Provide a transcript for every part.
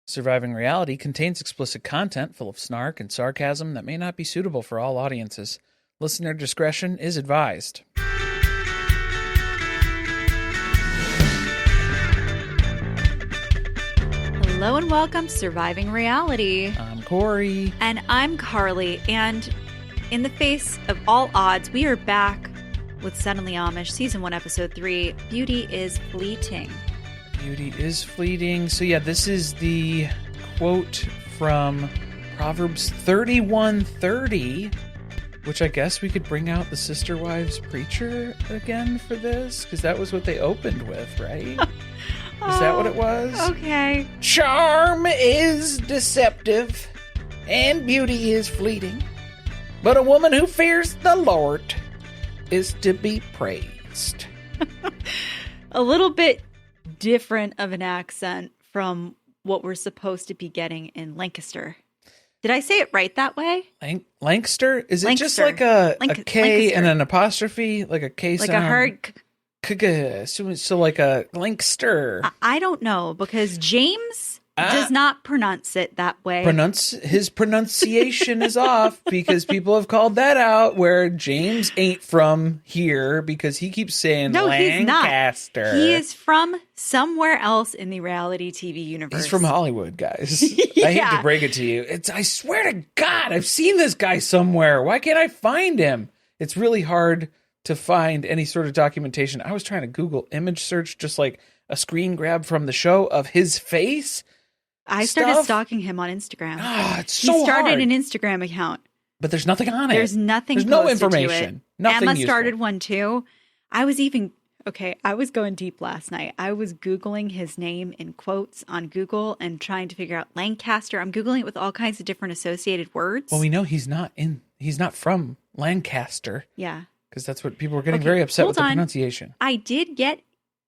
Surviving Reality contains explicit content full of snark and sarcasm that may not be suitable for all audiences. Listener discretion is advised. Hello and welcome to Surviving Reality. I'm Corey. And I'm Carly. And in the face of all odds, we are back with Suddenly Amish, Season 1, Episode 3, Beauty is Fleeting. Beauty is fleeting. So yeah, this is the quote from Proverbs 31:30, which I guess we could bring out the Sister Wives Preacher again for this, because that was what they opened with, right? Is that what it was? Okay. Charm is deceptive, and beauty is fleeting, but a woman who fears the Lord is to be praised. A little bit different of an accent from what we're supposed to be getting in Lancaster. Did I say it right that way? Lancaster? Is it Lancaster. just like a K Lancaster. and an apostrophe? Like a K Like sound? a hard... So like a Lancaster. I don't know, because James does not pronounce it that way. His pronunciation is off, because people have called that out, where James ain't from here because he keeps saying Lancaster. He's not. He is from somewhere else in the reality TV universe. He's from Hollywood, guys. Yeah. I hate to break it to you. I swear to God, I've seen this guy somewhere. Why can't I find him? It's really hard to find any sort of documentation. I was trying to Google image search, just like a screen grab from the show of his face. I started stalking him on Instagram. It's so hard. He started an Instagram account. But there's nothing on it. There's nothing. There's posted no information. To it. Nothing Emma useful. started one too. I was going deep last night. I was Googling his name in quotes on Google and trying to figure out Lancaster. I'm Googling it with all kinds of different associated words. Well, we know he's not from Lancaster. Yeah. Because that's what people were getting very upset with the pronunciation. I did get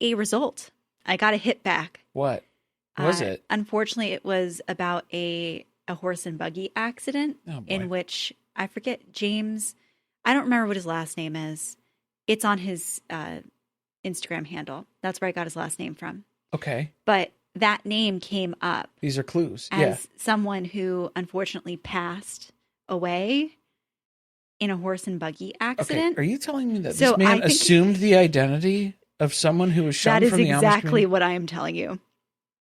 a result. I got a hit back. What was it? Unfortunately, it was about a horse and buggy accident in which, I forget, James, I don't remember what his last name is. It's on his Instagram handle. That's where I got his last name from. Okay. But that name came up. These are clues. As someone who unfortunately passed away in a horse and buggy accident. Okay. Are you telling me that this man assumed the identity of someone who was shown from the Amish community? That is exactly what I am telling you.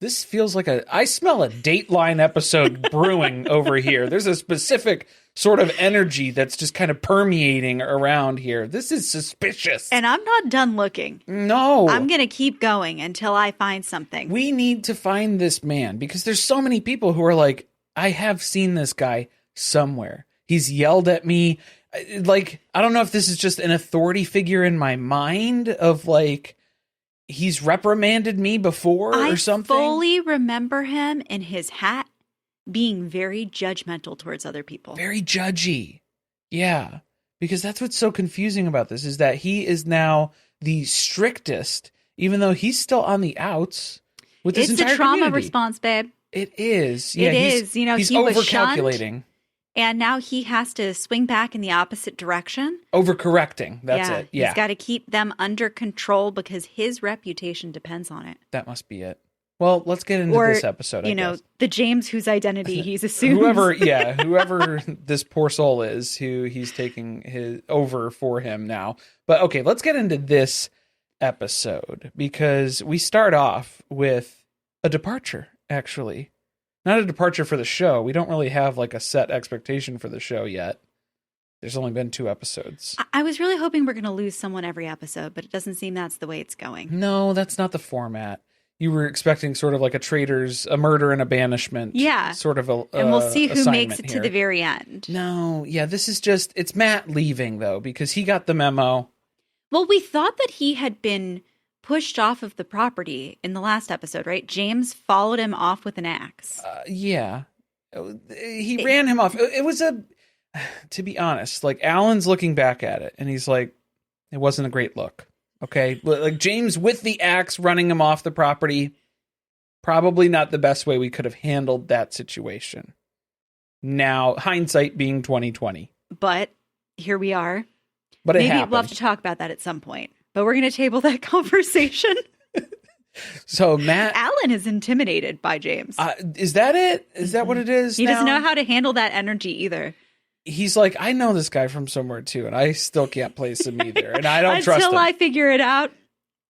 This feels like I smell a Dateline episode brewing over here. There's a specific sort of energy that's just kind of permeating around here. This is suspicious. And I'm not done looking. No. I'm going to keep going until I find something. We need to find this man, because there's so many people who are like, I have seen this guy somewhere. He's yelled at me. Like, I don't know if this is just an authority figure in my mind of like, he's reprimanded me before or something. I fully remember him in his hat being very judgmental towards other people. Very judgy. Yeah. Because that's what's so confusing about this, is that he is now the strictest, even though he's still on the outs with this entire community. It's a trauma response, babe. It is. Yeah, it is. You know, he's he was over-calculating. Shunned, and now he has to swing back in the opposite direction. Overcorrecting. That's it. Yeah. He's got to keep them under control because his reputation depends on it. That must be it. Well, let's get into this episode, I guess. The James whose identity he's assumed. whoever this poor soul is who he's taking over for him now. But okay, let's get into this episode, because we start off with a departure, actually. Not a departure for the show. We don't really have like a set expectation for the show yet. There's only been 2 episodes. I was really hoping we're going to lose someone every episode, but it doesn't seem that's the way it's going. No, that's not the format. You were expecting sort of like a murder and a banishment. Yeah. Sort of a and we'll see who makes it here. to the very end. No, yeah, this is it's Matt leaving, though, because he got the memo. Well, we thought that he had been pushed off of the property in the last episode, right? James followed him off with an axe. Yeah. He ran him off. It was to be honest, like, Alan's looking back at it, and he's like, it wasn't a great look. Okay? Like, James with the axe running him off the property, probably not the best way we could have handled that situation. Now, hindsight being 2020. But here we are. But maybe we'll have to talk about that at some point. But we're going to table that conversation. So Matt, Alan is intimidated by James. Is that it? Is that what it is? He doesn't know how to handle that energy either. He's like, I know this guy from somewhere too, and I still can't place him either, and I don't trust him. Until I figure it out,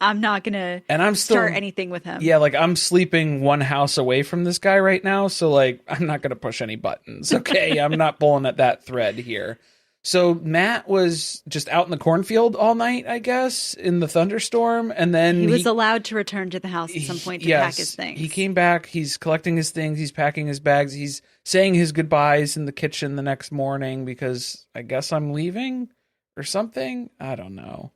I'm not gonna start anything with him. Yeah, like I'm sleeping one house away from this guy right now, so like I'm not gonna push any buttons. Okay, I'm not pulling at that thread here. So Matt was just out in the cornfield all night, I guess, in the thunderstorm, and then he was allowed to return to the house at some point to pack his things. He came back. He's collecting his things. He's packing his bags. He's saying his goodbyes in the kitchen the next morning because I guess I'm leaving or something. I don't know.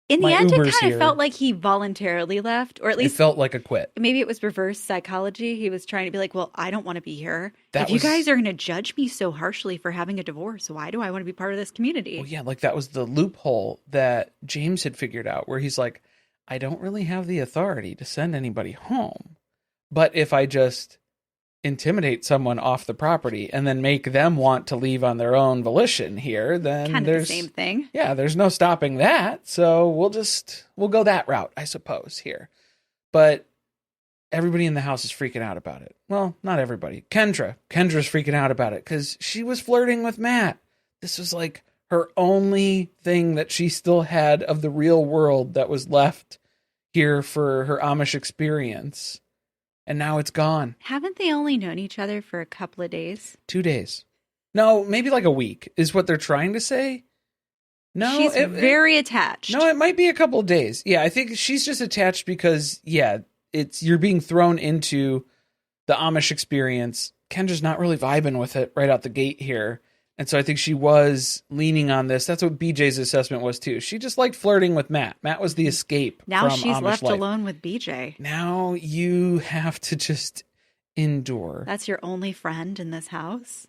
In the end, it kind of felt like he voluntarily left, or at least it felt like a quit. Maybe it was reverse psychology. He was trying to be like, well, I don't want to be here. If you guys are going to judge me so harshly for having a divorce, why do I want to be part of this community? Well, yeah, like that was the loophole that James had figured out where he's like, I don't really have the authority to send anybody home. But if I just intimidate someone off the property and then make them want to leave on their own volition here, then kind of the same thing. Yeah, there's no stopping that. So we'll go that route, I suppose, here. But everybody in the house is freaking out about it. Well, not everybody. Kendra's freaking out about it because she was flirting with Matt. This was like her only thing that she still had of the real world that was left here for her Amish experience. And now it's gone. Haven't they only known each other for a couple of days? 2 days. No, maybe like a week is what they're trying to say. No, she's very attached. No, it might be a couple of days. Yeah, I think she's just attached because, you're being thrown into the Amish experience. Kendra's not really vibing with it right out the gate here. And so I think she was leaning on this. That's what BJ's assessment was too. She just liked flirting with Matt. Matt was the escape. Now from she's Amish left life. Alone with BJ. Now you have to just endure. That's your only friend in this house?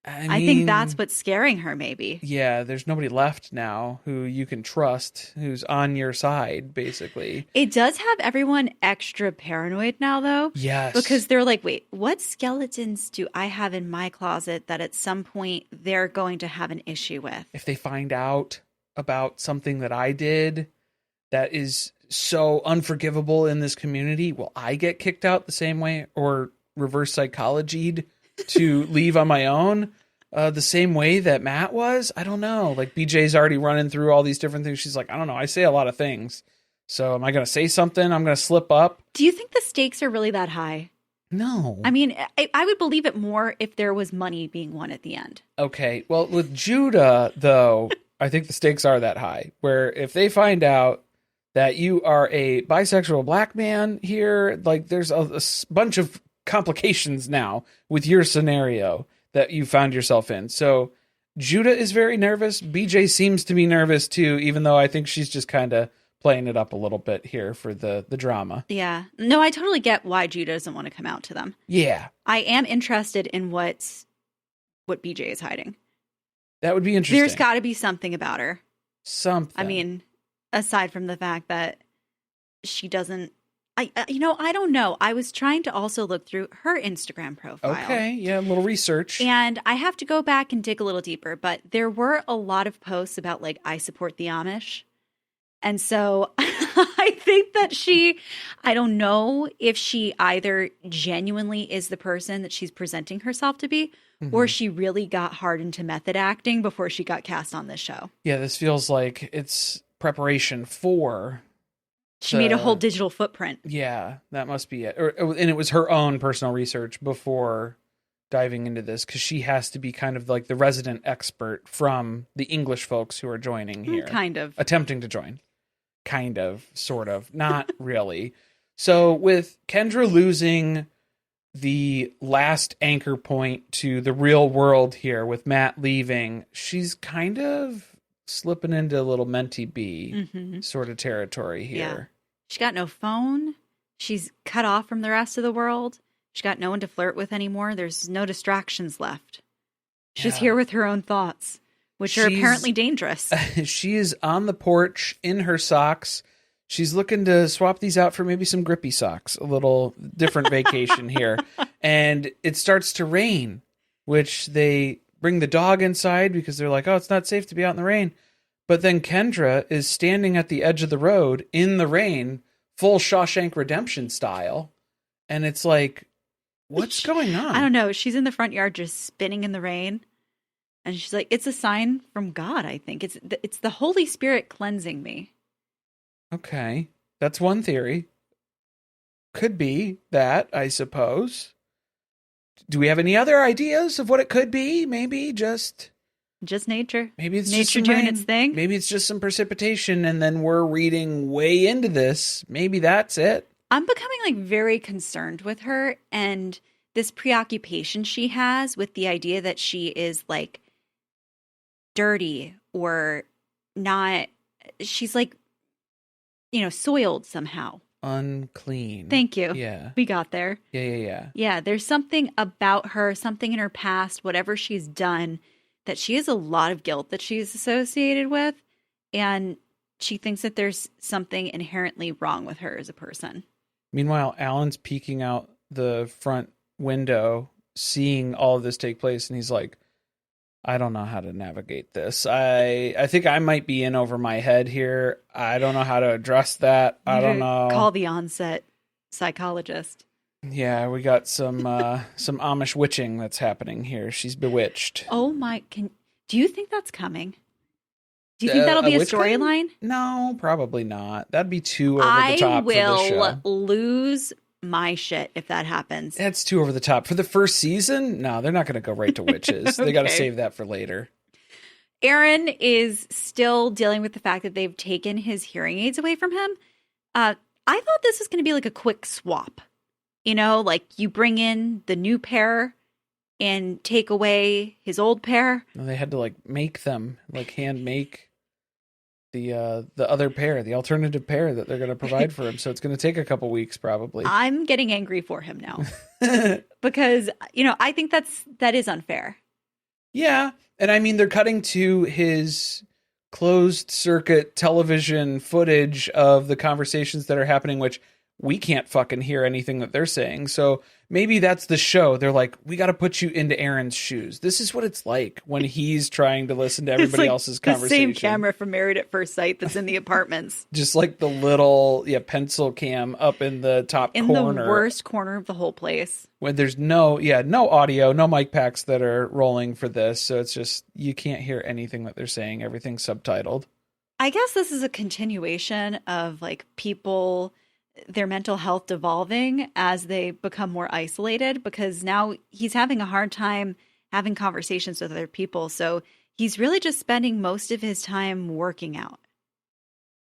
I think that's what's scaring her, maybe. Yeah, there's nobody left now who you can trust, who's on your side, basically. It does have everyone extra paranoid now, though. Yes. Because they're like, wait, what skeletons do I have in my closet that at some point they're going to have an issue with? If they find out about something that I did that is so unforgivable in this community, will I get kicked out the same way or reverse psychologied to leave on my own the same way that Matt was? I don't know. Like BJ's already running through all these different things. She's like, I don't know. I say a lot of things. So am I going to say something? I'm going to slip up. Do you think the stakes are really that high? No. I mean, I would believe it more if there was money being won at the end. Okay. Well, with Judah, though, I think the stakes are that high, where if they find out that you are a bisexual black man here, like there's a bunch of complications now with your scenario that you found yourself in. So Judah is very nervous. BJ seems to be nervous too, even though I think she's just kind of playing it up a little bit here for the drama. Yeah. No, I totally get why Judah doesn't want to come out to them. Yeah. I am interested in what BJ is hiding. That would be interesting. There's got to be something about her. Something. I mean, aside from the fact that she doesn't, I don't know. I was trying to also look through her Instagram profile. Okay, yeah, a little research. And I have to go back and dig a little deeper, but there were a lot of posts about like, I support the Amish. And so I think that I don't know if she either genuinely is the person that she's presenting herself to be, or she really got hard into method acting before she got cast on this show. Yeah, this feels like it's preparation for... She made a whole digital footprint. Yeah, that must be it. And it was her own personal research before diving into this, because she has to be kind of like the resident expert from the English folks who are joining here. Kind of. Attempting to join. Kind of, sort of. Not really. So with Kendra losing the last anchor point to the real world here with Matt leaving, she's kind of slipping into a little menty-b sort of territory here. Yeah. She got no phone. She's cut off from the rest of the world. She got no one to flirt with anymore. There's no distractions left. She's here with her own thoughts, which are apparently dangerous. She is on the porch in her socks. She's looking to swap these out for maybe some grippy socks, a little different vacation here. And it starts to rain, which they bring the dog inside because they're like, oh, it's not safe to be out in the rain. But then Kendra is standing at the edge of the road in the rain, full Shawshank Redemption style. And it's like, what's going on? I don't know. She's in the front yard just spinning in the rain. And she's like, it's a sign from God, I think. It's the Holy Spirit cleansing me. Okay. That's one theory. Could be that, I suppose. Do we have any other ideas of what it could be? Maybe just nature. Maybe it's nature just some doing rain. its thing. Maybe it's just some precipitation, and then we're reading way into this. Maybe that's it. I'm becoming like very concerned with her and this preoccupation she has with the idea that she is like dirty or not. She's like, soiled somehow. Unclean. Thank you. Yeah. We got there. Yeah. Yeah, there's something about her, something in her past, whatever she's done, that she has a lot of guilt that she's associated with. And she thinks that there's something inherently wrong with her as a person. Meanwhile, Alan's peeking out the front window, seeing all of this take place, and he's like, I don't know how to navigate this. I think I might be in over my head here. I don't know how to address that. I don't know. Call the onset psychologist. Yeah, we got some Amish witching that's happening here. She's bewitched. Oh my! Do you think that's coming? Do you think that'll be a storyline? No, probably not. That'd be too over the top for the show. I will lose my shit if that happens. That's too over the top. For the first season, no, they're not going to go right to witches. Okay. They got to save that for later. Aaron is still dealing with the fact that they've taken his hearing aids away from him. I thought this was going to be like a quick swap. Like you bring in the new pair and take away his old pair. No, they had to like make them, like hand make the other pair, the alternative pair that they're going to provide for him. So it's going to take a couple weeks probably. I'm getting angry for him now because, I think that is unfair. Yeah. And I mean, they're cutting to his closed circuit television footage of the conversations that are happening, which we can't fucking hear anything that they're saying. So maybe that's the show. They're like, we got to put you into Aaron's shoes. This is what it's like when he's trying to listen to everybody else's conversation. The same camera from Married at First Sight that's in the apartments. Just like the little pencil cam up in the top corner. In the worst corner of the whole place. When there's no audio, no mic packs that are rolling for this. So it's just, you can't hear anything that they're saying. Everything's subtitled. I guess this is a continuation of like people, their mental health devolving as they become more isolated, because now he's having a hard time having conversations with other people. So he's really just spending most of his time working out.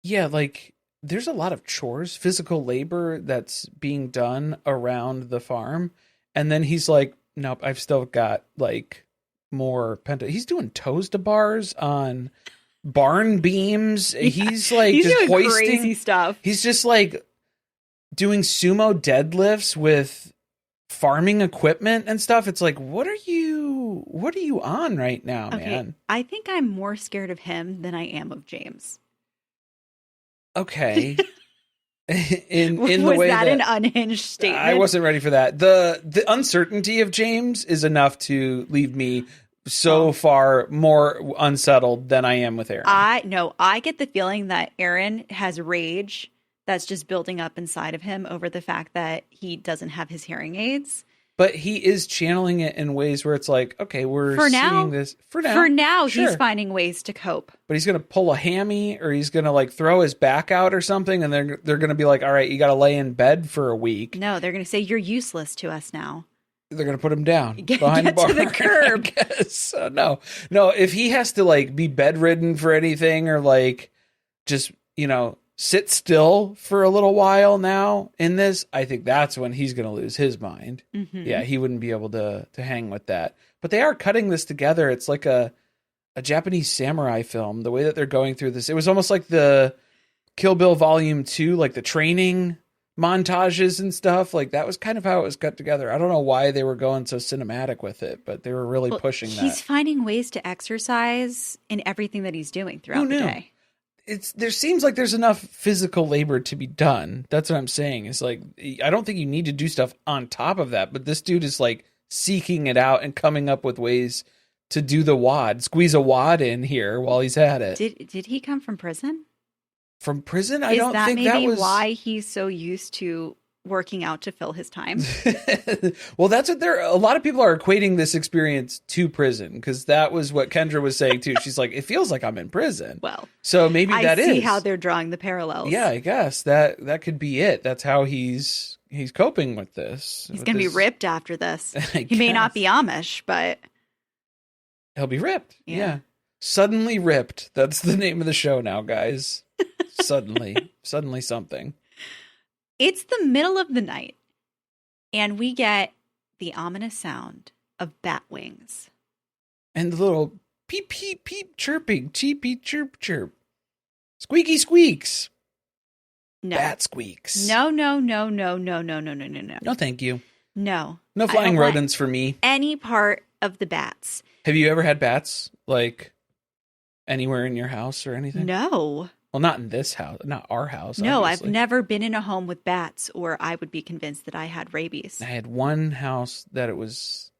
Yeah, like there's a lot of chores, physical labor that's being done around the farm. And then he's like, nope, I've still got like more he's doing toes to bars on barn beams. Yeah, he's like he's just doing hoisting crazy stuff. He's just like doing sumo deadlifts with farming equipment and stuff. It's like, what are you on right now, man? I think I'm more scared of him than I am of James. Okay. in the was way that an unhinged statement? I wasn't ready for that. The uncertainty of James is enough to leave me so far more unsettled than I am with Aaron. I get the feeling that Aaron has rage that's just building up inside of him over the fact that he doesn't have his hearing aids. But he is channeling it in ways where it's like, okay, we're seeing this. For now, sure. He's finding ways to cope. But he's going to pull a hammy, or he's going to like throw his back out or something, and they're going to be like, all right, you got to lay in bed for a week. No, they're going to say, you're useless to us now. They're going to put him down behind the bar. To the curb. I guess. No, if he has to like be bedridden for anything, or like just, sit still for a little while now in this, I think that's when he's going to lose his mind. Mm-hmm. Yeah, he wouldn't be able to hang with that. But they are cutting this together. It's like a Japanese samurai film, the way that they're going through this. It was almost like the Kill Bill Volume 2, like the training montages and stuff. Like that was kind of how it was cut together. I don't know why they were going so cinematic with it, but they were really pushing that. He's finding ways to exercise in everything that he's doing throughout the day. There seems like there's enough physical labor to be done. That's what I'm saying. It's like, I don't think you need to do stuff on top of that, but this dude is like seeking it out and coming up with ways to do the wad, squeeze a wad in here while he's at it. Did he come from prison? From prison? I Is don't that think maybe that was why he's so used to working out to fill his time? Well, that's what a lot of people are equating this experience to prison, because that was what Kendra was saying too. She's like, it feels like I'm in prison. Well, so maybe I that is. I see how they're drawing the parallels. Yeah, I guess that could be it. That's how he's coping with this. He's going to be ripped after this. He may not be Amish, but he'll be ripped. Yeah. Suddenly Ripped. That's the name of the show now, guys. Suddenly something. It's the middle of the night, and we get the ominous sound of bat wings. And the little peep, peep, peep chirping, cheepy chirp, chirp. Squeaky squeaks. No. Bat squeaks. No. No, thank you. No. No flying rodents for me. Any part of the bats. Have you ever had bats, like, anywhere in your house or anything? No. Well, not in this house, not our house. No, obviously. I've never been in a home with bats, or I would be convinced that I had rabies. I had one house that it was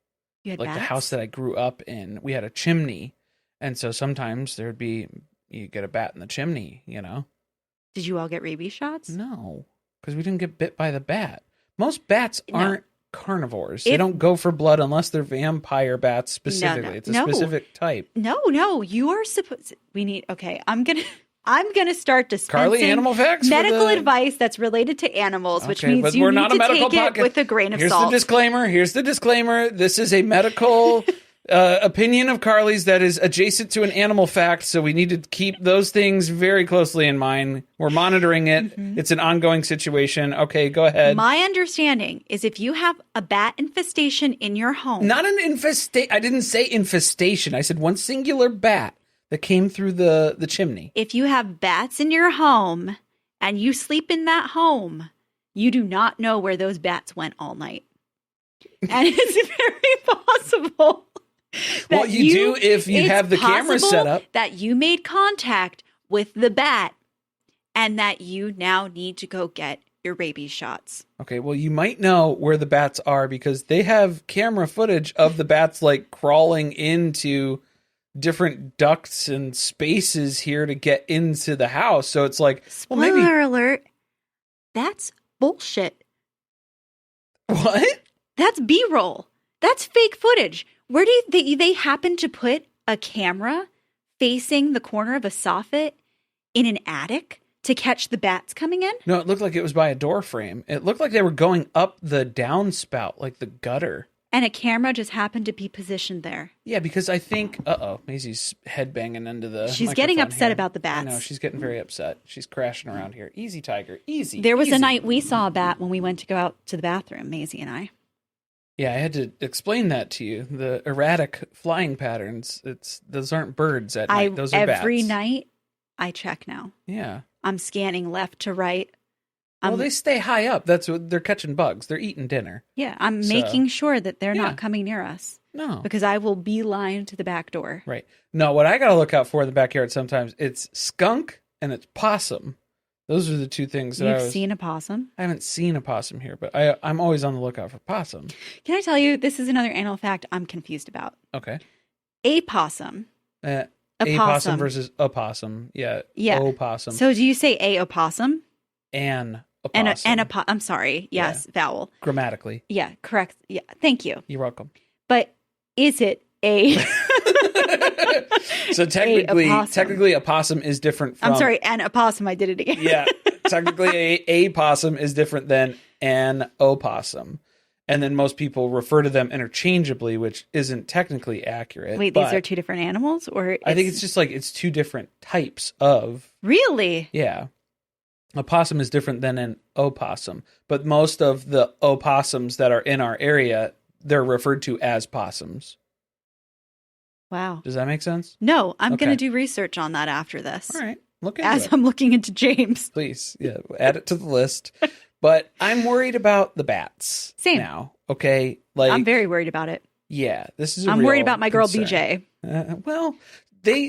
like bats? The house that I grew up in. We had a chimney, and so sometimes you get a bat in the chimney, you know. Did you all get rabies shots? No, because we didn't get bit by the bat. Most bats aren't carnivores. They don't go for blood unless they're vampire bats specifically. It's a specific type. No, you are supposed. Okay, I'm gonna start dispensing Carly, animal facts, medical advice that's related to animals, which means you need to take it with a grain of salt. Here's the disclaimer. This is a medical opinion of Carly's that is adjacent to an animal fact, so we need to keep those things very closely in mind. We're monitoring it. Mm-hmm. It's an ongoing situation. Okay, go ahead. My understanding is if you have a bat infestation in your home. Not an infestation. I didn't say infestation. I said one singular bat that came through the chimney. If you have bats in your home and you sleep in that home, you do not know where those bats went all night. And it's very possible. Well, you do if you have the camera set up. That you made contact with the bat and that you now need to go get your rabies shots. Okay, well, you might know where the bats are because they have camera footage of the bats like crawling into different ducts and spaces here to get into the house. So it's like, spoiler alert, that's bullshit. What? That's B-roll. That's fake footage. Where do they happen to put a camera facing the corner of a soffit in an attic to catch the bats coming in? No, it looked like it was by a door frame. It looked like they were going up the downspout, like the gutter. And a camera just happened to be positioned there. Yeah, because I think, Maisie's headbanging into the She's getting upset about the bats. I know, she's getting very upset. She's crashing around here. Easy, Tiger, easy. There was a night we saw a bat when we went to go out to the bathroom, Maisie and I. Yeah, I had to explain that to you. The erratic flying patterns, those aren't birds at night. Those are bats. Every night, I check now. Yeah. I'm scanning left to right. Well, they stay high up. That's what they're catching bugs. They're eating dinner. Yeah, I'm making sure that they're not coming near us. No. Because I will beeline to the back door. Right. No, what I got to look out for in the backyard sometimes, it's skunk and it's possum. Those are the two things that You've seen a possum? I haven't seen a possum here, but I'm always on the lookout for possum. Can I tell you, this is another animal fact I'm confused about. Okay. A possum. A possum versus a possum. Yeah. Opossum. So do you say a opossum? An opossum. I'm sorry. Yes, vowel. Grammatically. Yeah, correct. Yeah, thank you. You're welcome. But is it a... So technically a possum is different from... I'm sorry, an opossum. I did it again. Yeah. Technically a possum is different than an opossum. And then most people refer to them interchangeably, which isn't technically accurate. Wait, these are two different animals? Or I think it's just like it's two different types of... Really? Yeah. A possum is different than an opossum. But most of the opossums that are in our area, they're referred to as possums. Wow. Does that make sense? No, I'm going to do research on that after this. All right. Look into it. I'm looking into James. Please. Yeah. Add it to the list. But I'm worried about the bats. Same. Now. Okay. Like, I'm very worried about it. Yeah. This is I'm worried about my girl BJ.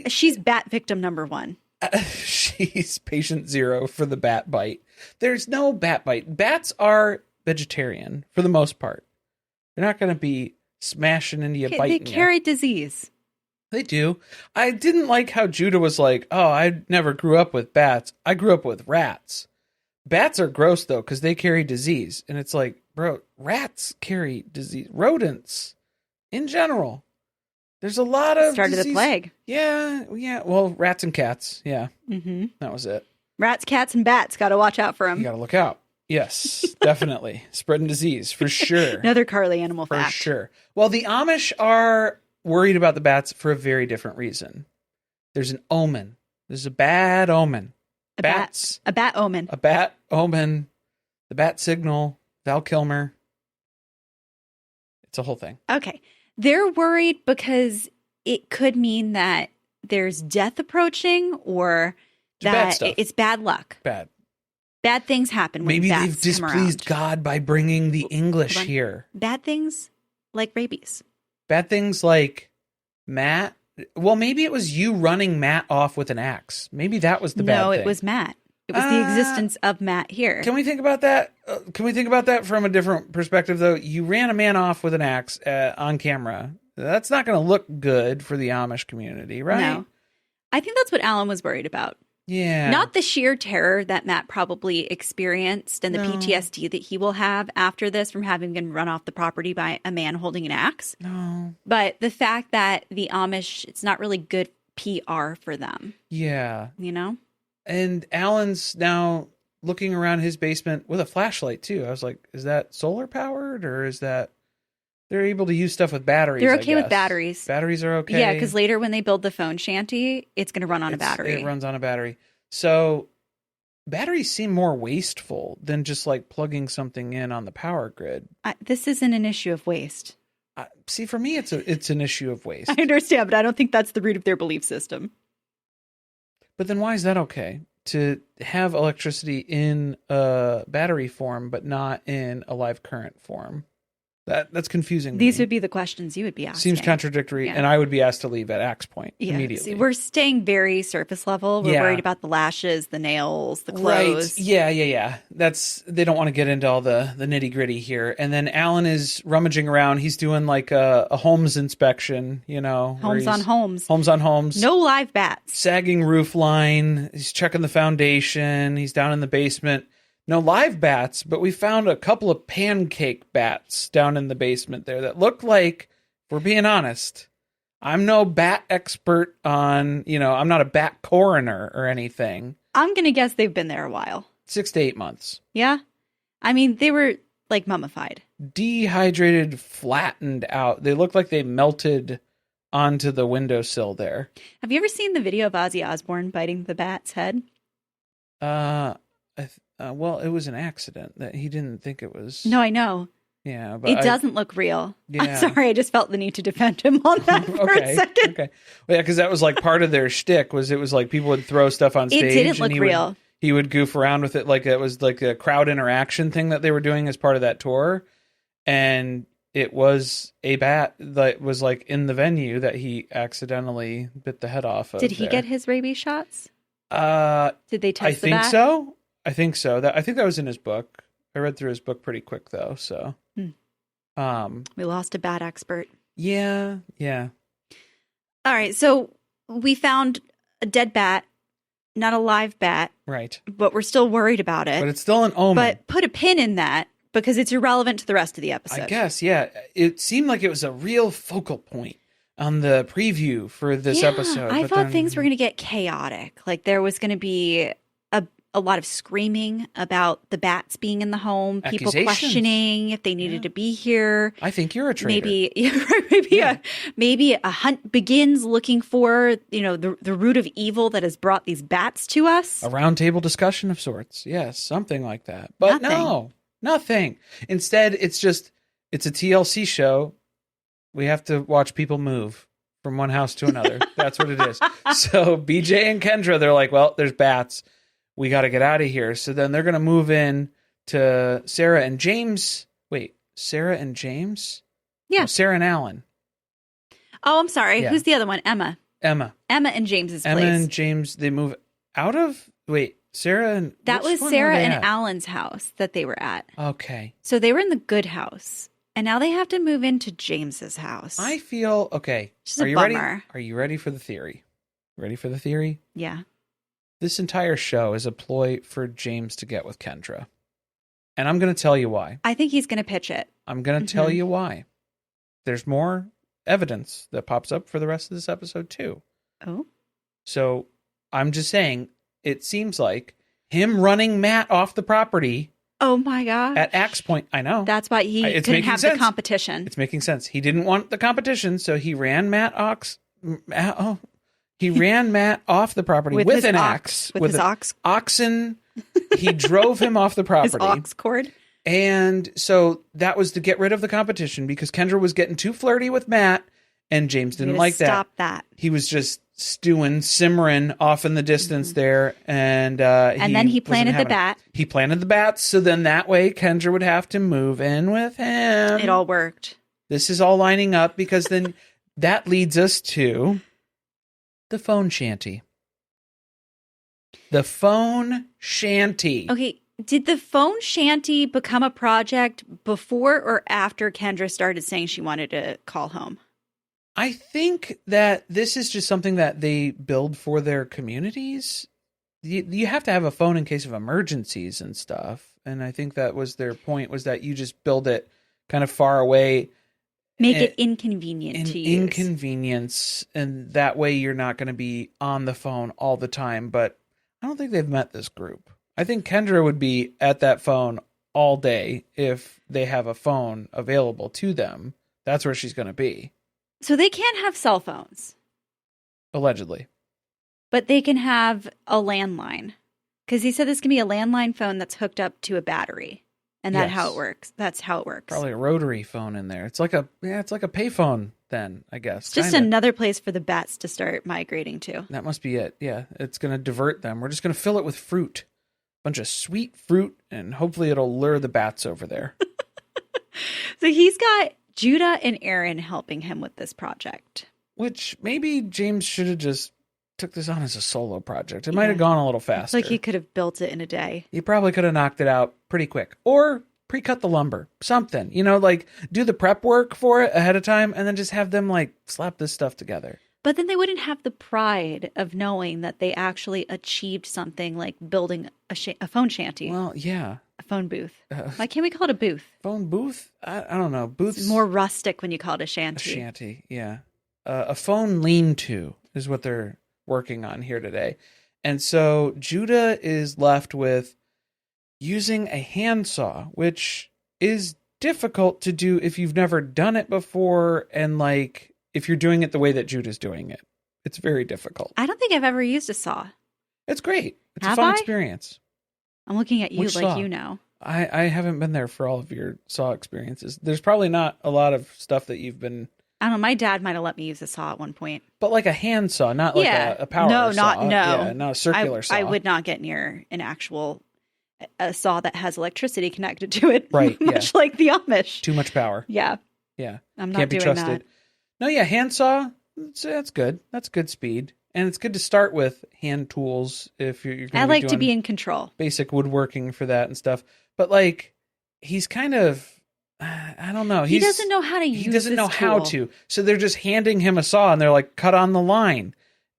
She's bat victim number 1. She's patient 0 for the bat bite. There's no bat bite. Bats are vegetarian for the most part. They're not going to be smashing into you, biting you. They carry disease. They do. I didn't like how Judah was like, oh, I never grew up with bats. I grew up with rats. Bats are gross, though, because they carry disease. And it's like, bro, rats carry disease. Rodents, in general. There's a lot of Started disease. the plague. Yeah. Well, rats and cats. Yeah. Mm-hmm. That was it. Rats, cats, and bats. Got to watch out for them. You got to look out. Yes, definitely. Spreading disease, for sure. Another Carly animal fact. For sure. Well, the Amish are worried about the bats for a very different reason. There's an omen. There's a bad omen. A bat omen. A bat omen. The bat signal. Val Kilmer. It's a whole thing. Okay. They're worried because it could mean that there's death approaching or that it's bad luck. Bad things happen when Maybe bats they've displeased God by bringing the English here. Bad things like rabies. Bad things like Matt. Well, maybe it was you running Matt off with an axe. Maybe that was the bad thing. No, it was Matt. It was the existence of Matt here. Can we think about that? Can we think about that from a different perspective, though? You ran a man off with an axe on camera. That's not going to look good for the Amish community, right? No. I think that's what Alan was worried about. Yeah. Not the sheer terror that Matt probably experienced and the PTSD that he will have after this from having been run off the property by a man holding an axe. No. But the fact that the Amish, it's not really good PR for them. Yeah. You know? And Alan's now looking around his basement with a flashlight, too. I was like, is that solar powered or is that... They're able to use stuff with batteries. They're okay with batteries. Batteries are okay. Yeah, because later when they build the phone shanty, it's going to run on a battery. It runs on a battery. So batteries seem more wasteful than just like plugging something in on the power grid. This isn't an issue of waste. See, for me, it's an issue of waste. I understand, but I don't think that's the root of their belief system. But then why is that okay? To have electricity in a battery form, but not in a live current form? That's confusing. These would be the questions you would be asking. Seems contradictory, and I would be asked to leave at axe point immediately. See, we're staying very surface level. We're worried about the lashes, the nails, the clothes. Right. Yeah. They don't want to get into all the nitty gritty here. And then Alan is rummaging around. He's doing like a homes inspection, Homes on homes. Homes on homes. No live bats. Sagging roof line. He's checking the foundation. He's down in the basement. No live bats, but we found a couple of pancake bats down in the basement there that look like, if we're being honest, I'm no bat expert on, I'm not a bat coroner or anything. I'm going to guess they've been there a while. 6 to 8 months. Yeah. I mean, they were like mummified. Dehydrated, flattened out. They look like they melted onto the windowsill there. Have you ever seen the video of Ozzy Osbourne biting the bat's head? Well, it was an accident that he didn't think it was. No, I know. Yeah, but it doesn't look real. Yeah. I'm sorry, I just felt the need to defend him on that for a second. Okay. Well, yeah, because that was like part of their shtick. Was it was like people would throw stuff on stage. It didn't look real. He would goof around with it like it was like a crowd interaction thing that they were doing as part of that tour, and it was a bat that was like in the venue that he accidentally bit the head off of. Did he get his rabies shots? Did they test I the think bat? so. I think so. I think that was in his book. I read through his book pretty quick though. So, we lost a bat expert. Yeah. All right, so we found a dead bat, not a live bat, right? But we're still worried about it. But it's still an omen. But put a pin in that because it's irrelevant to the rest of the episode. I guess, yeah. It seemed like it was a real focal point on the preview for this episode. I thought things were going to get chaotic. Like there was going to be a lot of screaming about the bats being in the home, people questioning if they needed to be here. I think you're a traitor. Maybe a hunt begins looking for, the root of evil that has brought these bats to us. A roundtable discussion of sorts. Yes, something like that. But nothing. Instead, it's a TLC show. We have to watch people move from one house to another. That's what it is. So BJ and Kendra, they're like, well, there's bats. We got to get out of here. So then they're going to move in to Sarah and James. Wait, Sarah and James? Yeah. No, Sarah and Alan. Oh, I'm sorry. Yeah. Who's the other one? Emma and James's place. Emma and James, they move out of... Wait, Sarah and... That was Sarah and Alan's house that they were at. Okay. So they were in the good house. And now they have to move into James's house. I feel okay. Are you ready? Are you ready for the theory? Ready for the theory? Yeah. This entire show is a ploy for James to get with Kendra. And I'm going to tell you why. I think he's going to pitch it. I'm going to tell you why. There's more evidence that pops up for the rest of this episode, too. Oh. So I'm just saying, it seems like him running Matt off the property. Oh my gosh. At Axe Point. I know. That's why he couldn't have the competition. It's making sense. He didn't want the competition, so he ran Matt He ran Matt off the property with an axe. With his ox. Oxen. He drove him off the property. His ox cord. And so that was to get rid of the competition because Kendra was getting too flirty with Matt and James didn't like that. Stop that. He was just simmering off in the distance there. And then he planted the bat. He planted the bats. So then that way Kendra would have to move in with him. It all worked. This is all lining up because then that leads us to the phone shanty. The phone shanty. Okay. Did the phone shanty become a project before or after Kendra started saying she wanted to call home? I think that this is just something that they build for their communities. You have to have a phone in case of emergencies and stuff. And I think that was their point, was that you just build it kind of far away. Make it inconvenient to use. Inconvenience. And that way you're not going to be on the phone all the time. But I don't think they've met this group. I think Kendra would be at that phone all day if they have a phone available to them. That's where she's going to be. So they can't have cell phones. Allegedly. But they can have a landline. Because he said this can be a landline phone that's hooked up to a battery. And that's how it works. That's how it works. Probably a rotary phone in there. It's like a payphone then, I guess. It's just another place for the bats to start migrating to. That must be it. Yeah. It's going to divert them. We're just going to fill it with fruit. Bunch of sweet fruit, and hopefully it'll lure the bats over there. So he's got Judah and Aaron helping him with this project. Which maybe James should have just took this on as a solo project. It might have gone a little faster. Like he could have built it in a day. He probably could have knocked it out pretty quick. Or pre-cut the lumber. Something. Like do the prep work for it ahead of time and then just have them like slap this stuff together. But then they wouldn't have the pride of knowing that they actually achieved something like building a phone shanty. Well, yeah. A phone booth. Why can't we call it a booth? Phone booth? I don't know. Booth's more rustic when you call it a shanty. A shanty, yeah. A phone lean-to is what they're working on here today. And so Judah is left with using a handsaw, which is difficult to do if you've never done it before and like if you're doing it the way that Judah's doing it. It's very difficult. I don't think I've ever used a saw. It's great. It's a fun experience. I'm looking at you Which like saw? You know. I haven't been there for all of your saw experiences. There's probably not a lot of stuff that you've been... I don't know. My dad might have let me use a saw at one point. But like a hand saw, not like a power saw. No. Yeah, not a circular saw. I would not get near an actual a saw that has electricity connected to it. Right. Much like the Amish. Too much power. Yeah. Yeah. I'm not Can't be doing trusted. that. No, yeah, hand saw, that's good. That's good speed. And it's good to start with hand tools if you're going to I like to be in control. Basic woodworking for that and stuff. But like, he's kind of, I don't know. He doesn't know how to use this He doesn't know tool. how to. So they're just handing him a saw and they're like, cut on the line.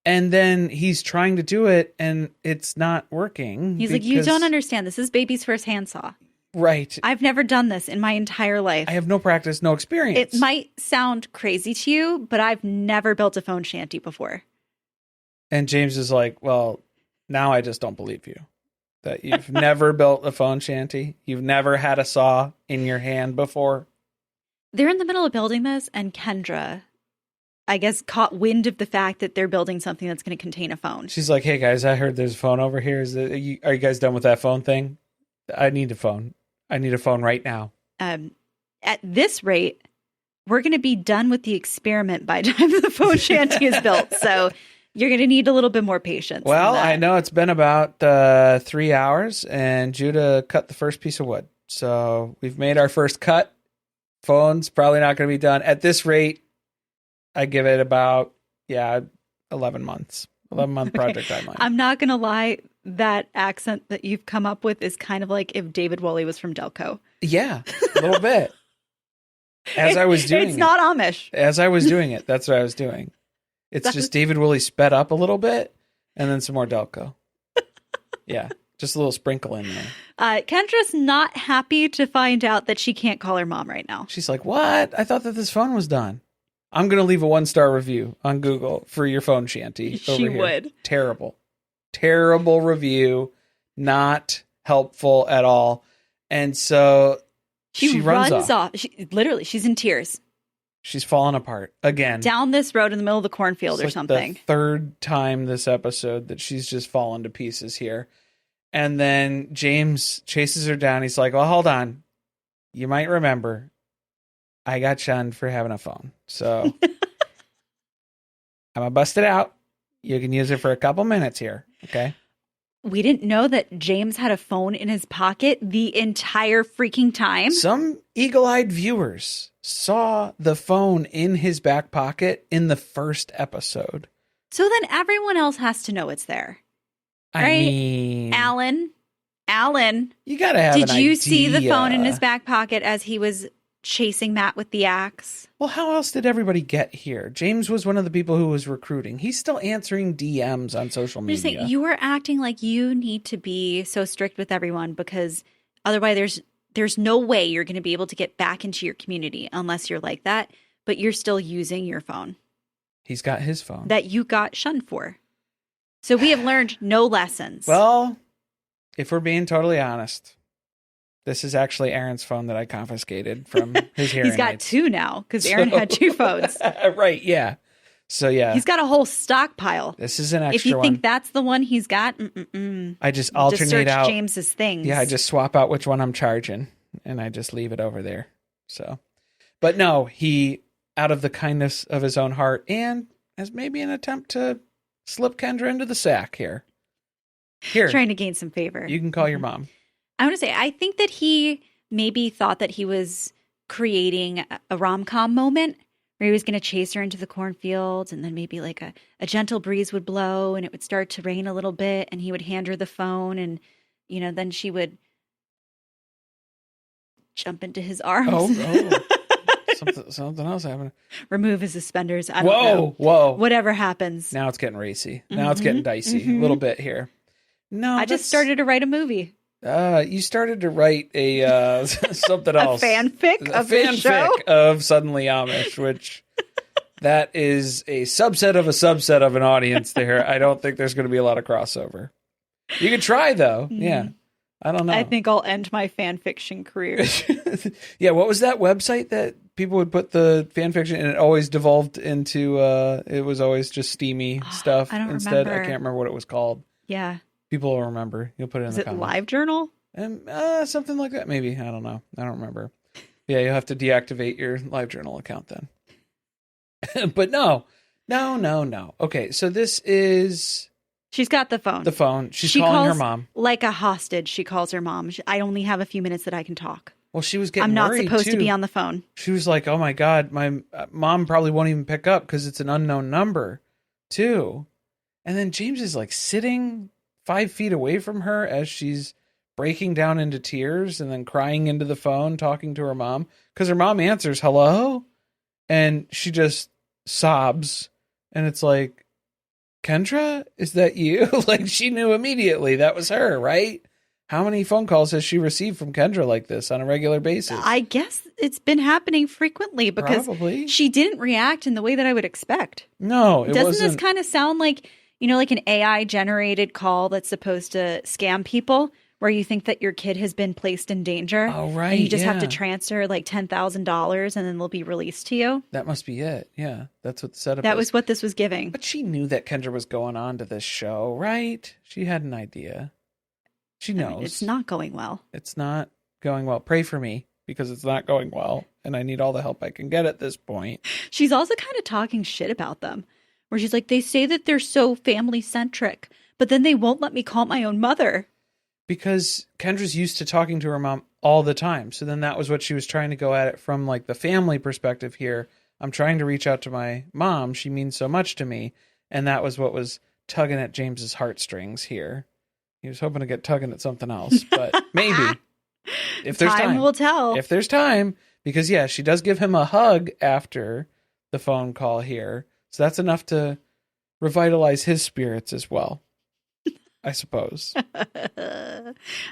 And then he's trying to do it and it's not working. He's like, you don't understand. This is baby's first handsaw. Right. I've never done this in my entire life. I have no practice, no experience. It might sound crazy to you, but I've never built a phone shanty before. And James is like, well, now I just don't believe you. That you've never built a phone shanty. You've never had a saw in your hand before. They're in the middle of building this, and Kendra, I guess, caught wind of the fact that they're building something that's going to contain a phone. She's like, hey, guys, I heard there's a phone over here. Are you guys done with that phone thing? I need a phone. I need a phone right now. At this rate, we're going to be done with the experiment by the time the phone shanty is built. So you're going to need a little bit more patience. Well, I know it's been about 3 hours, and Judah cut the first piece of wood. So we've made our first cut. Phone's probably not going to be done. At this rate, I give it about, 11 months. 11-month project timeline. I'm not going to lie. That accent that you've come up with is kind of like if David Woolley was from Delco. Yeah, a little bit. As I was doing it's not Amish. As I was doing it, that's what I was doing. It's just David Woolley sped up a little bit and then some more Delco. Yeah, just a little sprinkle in there. Kendra's not happy to find out that she can't call her mom right now. She's like, what? I thought that this phone was done. I'm going to leave a 1-star review on Google for your phone, Shanty. She would. Terrible. Terrible review. Not helpful at all. And so she runs off. She's in tears. She's falling apart again. Down this road in the middle of the cornfield or something. The third time this episode that she's just fallen to pieces here. And then James chases her down. He's like, well, hold on. You might remember I got shunned for having a phone. So I'm going to bust it out. You can use it for a couple minutes here. Okay. We didn't know that James had a phone in his pocket the entire freaking time. Some eagle-eyed viewers saw the phone in his back pocket in the first episode. So then everyone else has to know it's there. Right? I mean, Alan, you got to have an idea. Did you see the phone in his back pocket as he was chasing Matt with the axe? Well, how else did everybody get here? James was one of the people who was recruiting. He's still answering DMs on social media. Just saying, you are acting like you need to be so strict with everyone because otherwise there's no way you're going to be able to get back into your community unless you're like that, but you're still using your phone. He's got his phone. That you got shunned for. So we have learned no lessons. Well, if we're being totally honest, this is actually Aaron's phone that I confiscated from his hearing He's got aids. two now because Aaron had two phones. Right, yeah. So, yeah. He's got a whole stockpile. This is an extra one. If you think that's the one he's got, I just alternate out James's things. Yeah, I just swap out which one I'm charging, and I just leave it over there. So, but no, he, out of the kindness of his own heart, and as maybe an attempt to slip Kendra into the sack here. Trying to gain some favor. You can call your mom. I want to say, I think that he maybe thought that he was creating a rom-com moment where he was going to chase her into the cornfields and then maybe like a gentle breeze would blow and it would start to rain a little bit and he would hand her the phone and, you know, then she would jump into his arms. Oh. Something else happened. Remove his suspenders. I don't know. Whoa. Whatever happens. Now it's getting racy. Now it's getting dicey a little bit here. No, I just started to write a movie. You started to write a something else. A fanfic of Suddenly Amish, which that is a subset of an audience there. I don't think there's going to be a lot of crossover. You could try, though. Yeah. I don't know. I think I'll end my fan fiction career. Yeah, what was that website that people would put the fan fiction and it always devolved into it was always just steamy stuff instead. Remember. I can't remember what it was called. Yeah. People will remember. You'll put it in the comments. Is it LiveJournal? And something like that maybe. I don't know. I don't remember. Yeah, you'll have to deactivate your LiveJournal account then. But no. Okay, so this is She's got the phone. The phone. She's calling her mom. Like a hostage, she calls her mom. I only have a few minutes that I can talk. Well, she was getting I'm not worried, supposed too. to be on the phone. She was like, oh my God, my mom probably won't even pick up because it's an unknown number, too. And then James is like sitting 5 feet away from her as she's breaking down into tears and then crying into the phone, talking to her mom. Because her mom answers, hello? And she just sobs. And it's like, Kendra, is that you? Like, she knew immediately that was her, right? How many phone calls has she received from Kendra like this on a regular basis? I guess it's been happening frequently because she didn't react in the way that I would expect. No, it wasn't. Doesn't this kind of sound like, you know, like an AI generated call that's supposed to scam people where you think that your kid has been placed in danger? Oh, right. And you just have to transfer like $10,000 and then they'll be released to you. That must be it. Yeah. That's what the setup That was what this was giving. But she knew that Kendra was going on to this show, right? She had an idea. She knows. I mean, it's not going well. It's not going well. Pray for me because it's not going well. And I need all the help I can get at this point. She's also kind of talking shit about them. Where she's like, they say that they're so family centric, but then they won't let me call my own mother. Because Kendra's used to talking to her mom all the time. So then that was what she was trying to go at it from, like, the family perspective here. I'm trying to reach out to my mom. She means so much to me. And that was what was tugging at James's heartstrings here. He was hoping to get tugging at something else, but maybe. If there's time will tell. If there's time, Because, yeah, she does give him a hug after the phone call here. So that's enough to revitalize his spirits as well, I suppose.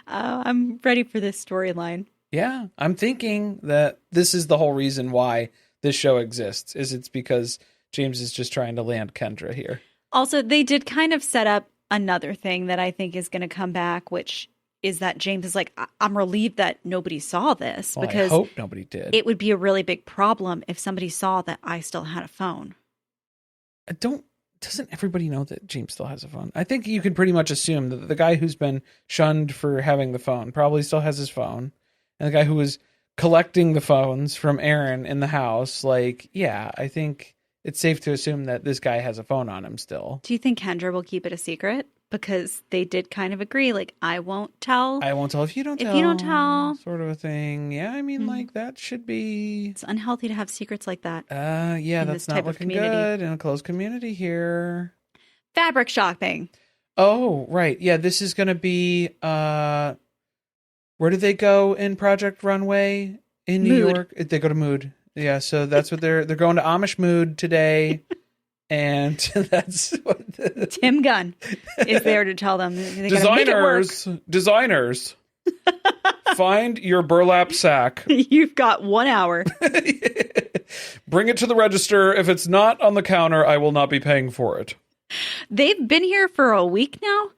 I'm ready for this storyline. Yeah, I'm thinking that this is the whole reason why this show exists, is it's because James is just trying to land Kendra here. Also, they did kind of set up another thing that I think is going to come back, which is that James is like, I'm relieved that nobody saw this, because I hope nobody did. It would be a really big problem if somebody saw that I still had a phone. Doesn't everybody know that James still has a phone? I think you can pretty much assume that the guy who's been shunned for having the phone probably still has his phone. And the guy who was collecting the phones from Aaron in the house, like, yeah, I think it's safe to assume that this guy has a phone on him still. Do you think Kendra will keep it a secret? Because they did kind of agree, like, I won't tell. I won't tell if you don't tell. If you don't tell. Sort of a thing. Yeah, I mean, like, that should be... It's unhealthy to have secrets like that. Yeah, that's not looking good in a closed community here. Fabric shopping. Oh, right. Yeah, this is going to be... where do they go in Project Runway? In New York? They go to Mood. Yeah, so that's what they're going to Amish Mood today. And that's what Tim Gunn is there to tell them. Designers, find your burlap sack. You've got 1 hour. Bring it to the register. If it's not on the counter, I will not be paying for it. They've been here for a week now,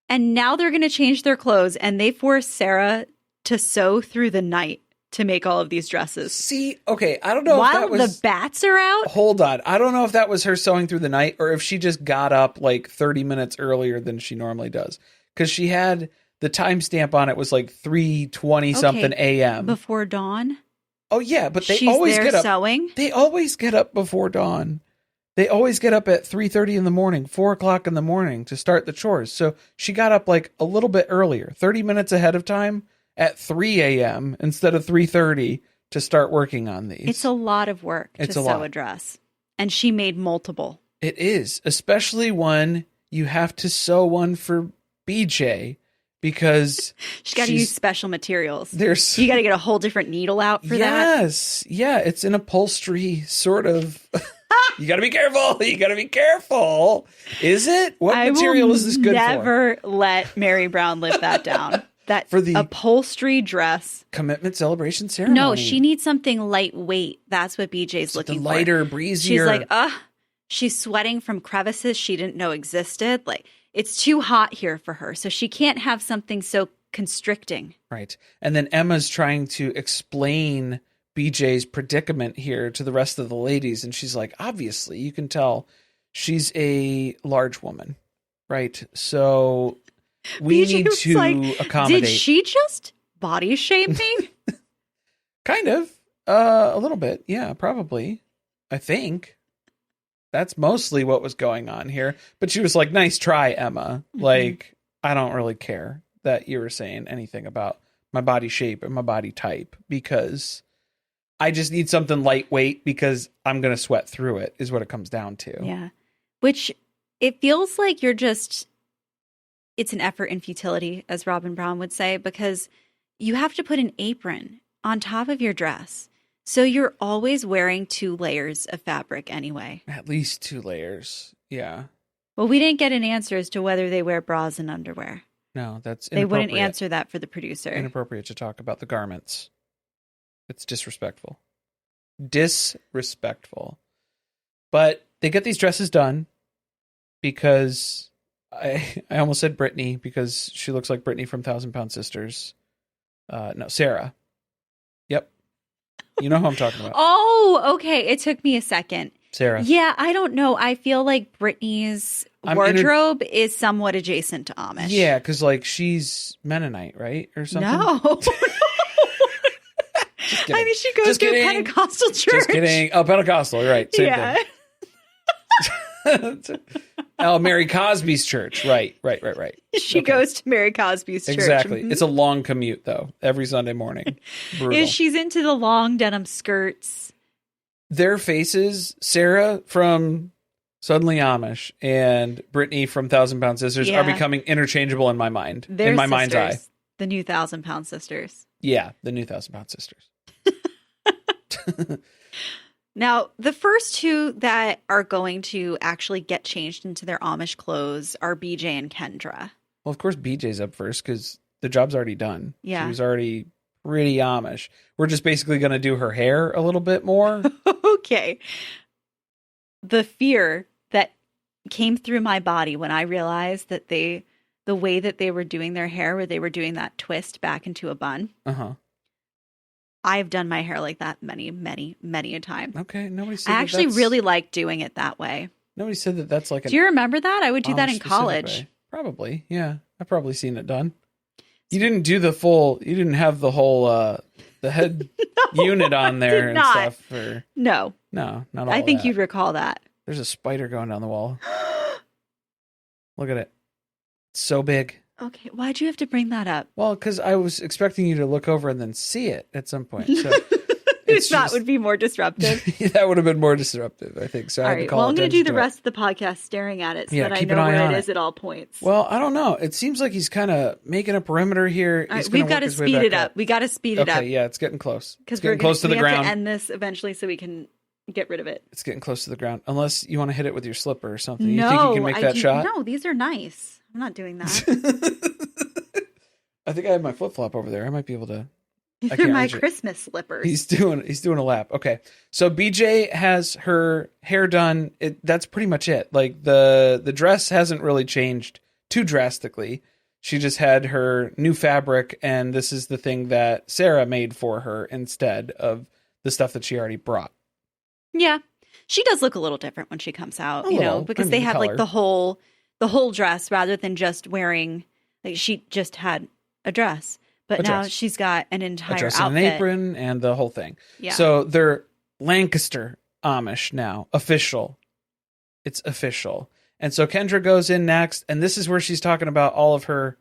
and now they're going to change their clothes, and they forced Sarah to sew through the night to make all of these dresses. See, okay, I don't know if that was... While the bats are out? Hold on. I don't know if that was her sewing through the night or if she just got up like 30 minutes earlier than she normally does. Because she had the timestamp on it was like 3:20 something a.m. Before dawn? Oh, yeah, but She's always get up. Sewing? They always get up before dawn. They always get up at 3:30 in the morning, 4 o'clock in the morning to start the chores. So she got up like a little bit earlier, 30 minutes ahead of time. At 3 a.m. instead of 3:30 to start working on these. It's a lot of work to sew a dress. And she made multiple. It is, especially when you have to sew one for BJ because she's got to use special materials. You got to get a whole different needle out for that. Yes. Yeah, it's an upholstery sort of. You got to be careful. You got to be careful. Is it? What material is this good for? Never let Mary Brown live that down. That for the upholstery dress. Commitment celebration ceremony. No, she needs something lightweight. That's what BJ's looking for. Lighter, breezier. She's like, she's sweating from crevices she didn't know existed. Like, it's too hot here for her. So she can't have something so constricting. Right. And then Emma's trying to explain BJ's predicament here to the rest of the ladies. And she's like, obviously, you can tell she's a large woman. Right. So... we need to accommodate. Did she just body shame me? Kind of. A little bit. Yeah, probably. I think. That's mostly what was going on here. But she was like, nice try, Emma. Mm-hmm. Like, I don't really care that you were saying anything about my body shape and my body type because I just need something lightweight because I'm going to sweat through it is what it comes down to. Yeah. Which it feels like you're just... It's an effort in futility, as Robin Brown would say, because you have to put an apron on top of your dress. So you're always wearing 2 layers of fabric anyway. At least 2 layers. Yeah. Well, we didn't get an answer as to whether they wear bras and underwear. No, that's inappropriate. They wouldn't answer that for the producer. Inappropriate to talk about the garments. It's disrespectful. Disrespectful. But they get these dresses done because... I almost said Brittany because she looks like Brittany from 1,000-Pound Sisters. No, Sarah. Yep. You know who I'm talking about. Oh, okay. It took me a second. Sarah. Yeah, I don't know. I feel like Brittany's wardrobe is somewhat adjacent to Amish. Yeah, because like she's Mennonite, right? Or something? No. I mean, she goes to a Pentecostal church. Just kidding. Oh, Pentecostal. Right. Same thing. Oh, Mary Cosby's church. Right. She goes to Mary Cosby's church. Exactly. Mm-hmm. It's a long commute, though, every Sunday morning. Brutal. She's into the long denim skirts. Their faces, Sarah from Suddenly Amish and Brittany from 1,000-Pound Sisters are becoming interchangeable in my mind. They're mind's eye. The new 1,000-Pound Sisters. Yeah, the new 1,000-Pound Sisters. Now, the first two that are going to actually get changed into their Amish clothes are BJ and Kendra. Well, of course, BJ's up first because the job's already done. Yeah. She was already pretty Amish. We're just basically going to do her hair a little bit more. Okay. The fear that came through my body when I realized that the way that they were doing their hair, where they were doing that twist back into a bun. Uh-huh. I've done my hair like that many, many, many a time. Okay. Nobody said I actually really like doing it that way. Nobody said that that's like Do you remember that? I would do that in college. Way. Probably. Yeah. I've probably seen it done. You didn't do the full, you didn't have the whole, the head unit on there and stuff. Or, no, not all I think that. you'd recall that. There's a spider going down the wall. Look at it. It's so big. Okay, why'd you have to bring that up? Well, because I was expecting you to look over and then see it at some point. So that would be more disruptive. That would have been more disruptive, I think. So all I right. Well, I'm going to do the rest of the podcast staring at it so that I know where it is at all points. Well, I don't know. It seems like he's kind of making a perimeter here. All right, we've got to speed it up. We got to speed it up. Okay, yeah, it's getting close. Because we're close to the ground. We have to end this eventually so we can get rid of it. It's getting close to the ground. Unless you want to hit it with your slipper or something. You No, think you can make that shot? No, these are nice. I'm not doing that. I think I have my flip-flop over there. I might be able to. These are my Christmas slippers. He's doing a lap. Okay. So BJ has her hair done. That's pretty much it. Like the dress hasn't really changed too drastically. She just had her new fabric, and this is the thing that Sarah made for her instead of the stuff that she already brought. Yeah. She does look a little different when she comes out, because they have color. like the whole dress rather than just wearing, like she just had a dress. But now she's got an entire dress outfit. And an apron and the whole thing. Yeah. So they're Lancaster Amish now. Official. It's official. And so Kendra goes in next, and this is where she's talking about all of her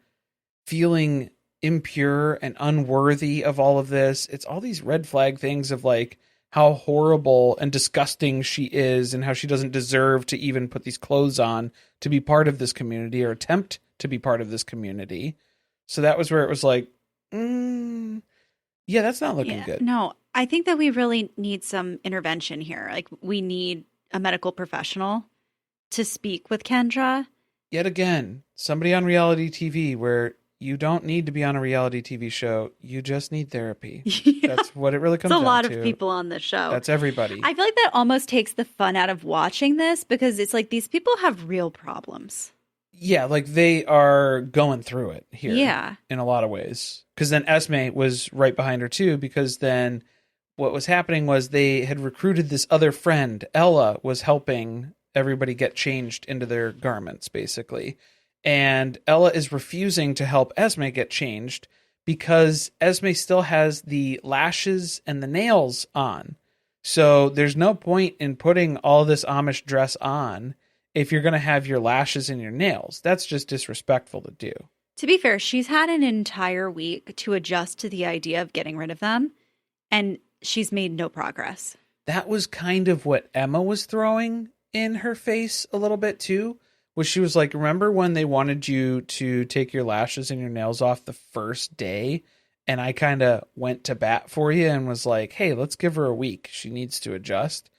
feeling impure and unworthy of all of this. It's all these red flag things of like how horrible and disgusting she is and how she doesn't deserve to even put these clothes on to be part of this community or attempt to be part of this community. So that was where it was like, yeah, that's not looking good. No, I think that we really need some intervention here. Like we need a medical professional to speak with Kendra. Yet again, somebody on reality TV where you don't need to be on a reality TV show. You just need therapy. Yeah. That's what it really comes down to. It's a lot of people on the show. That's everybody. I feel like that almost takes the fun out of watching this because it's like these people have real problems. Yeah, like they are going through it here. Yeah. In a lot of ways. Because then Esme was right behind her too, because then what was happening was they had recruited this other friend. Ella was helping everybody get changed into their garments, basically. And Ella is refusing to help Esme get changed because Esme still has the lashes and the nails on. So there's no point in putting all this Amish dress on if you're going to have your lashes and your nails. That's just disrespectful to do. To be fair, she's had an entire week to adjust to the idea of getting rid of them, and she's made no progress. That was kind of what Emma was throwing in her face a little bit too, was she was like, remember when they wanted you to take your lashes and your nails off the first day? And I kind of went to bat for you and was like, hey, let's give her a week. She needs to adjust.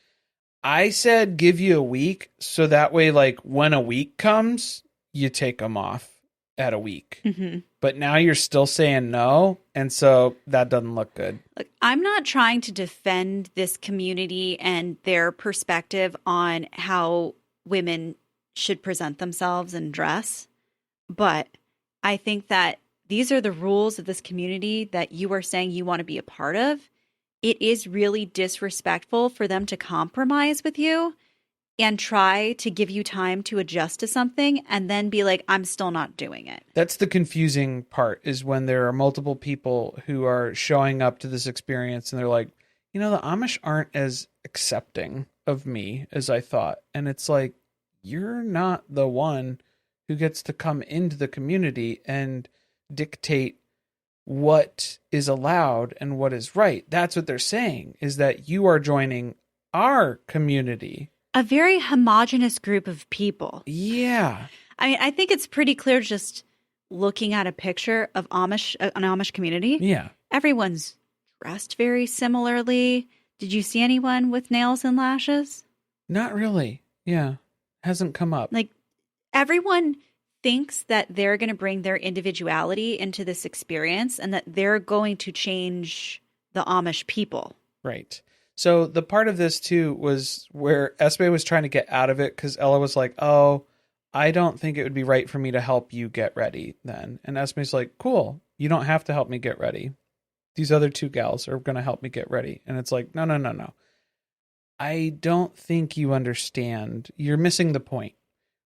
I said, give you a week. So that way, like when a week comes, you take them off at a week. Mm-hmm. But now you're still saying no. And so that doesn't look good. Look, I'm not trying to defend this community and their perspective on how women should present themselves and dress. But I think that these are the rules of this community that you are saying you want to be a part of. It is really disrespectful for them to compromise with you and try to give you time to adjust to something and then be like, I'm still not doing it. That's the confusing part, is when there are multiple people who are showing up to this experience and they're like, you know, the Amish aren't as accepting of me as I thought. And it's like, you're not the one who gets to come into the community and dictate what is allowed and what is right. That's what they're saying, is that you are joining our community. A very homogenous group of people. Yeah. I mean, I think it's pretty clear just looking at a picture of an Amish community. Yeah. Everyone's dressed very similarly. Did you see anyone with nails and lashes? Not really. Yeah. Hasn't come up. Like, everyone thinks that they're going to bring their individuality into this experience and that they're going to change the Amish people. Right. So the part of this too was where Esme was trying to get out of it because Ella was like, oh, I don't think it would be right for me to help you get ready then. And Esme's like, cool, you don't have to help me get ready. These other two gals are going to help me get ready. And it's like, no. I don't think you understand. You're missing the point.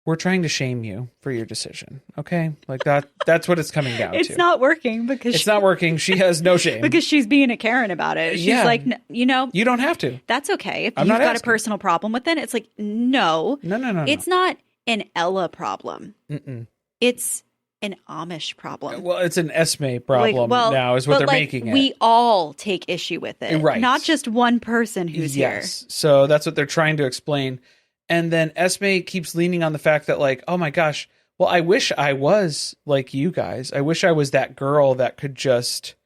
We're trying to shame you for your decision. Okay? Like that's what it's coming down to. It's not working because it's not working. She has no shame. Because she's being a Karen about it. She's like, you don't have to. That's okay. If you've got a personal problem with it, it's like, no. It's not an Ella problem. It's an Amish problem. Well, it's an Esme problem now is what they're making it. We all take issue with it. Right. Not just one person who's here. So that's what they're trying to explain. And then Esme keeps leaning on the fact that like, oh my gosh, well, I wish I was like you guys. I wish I was that girl that could just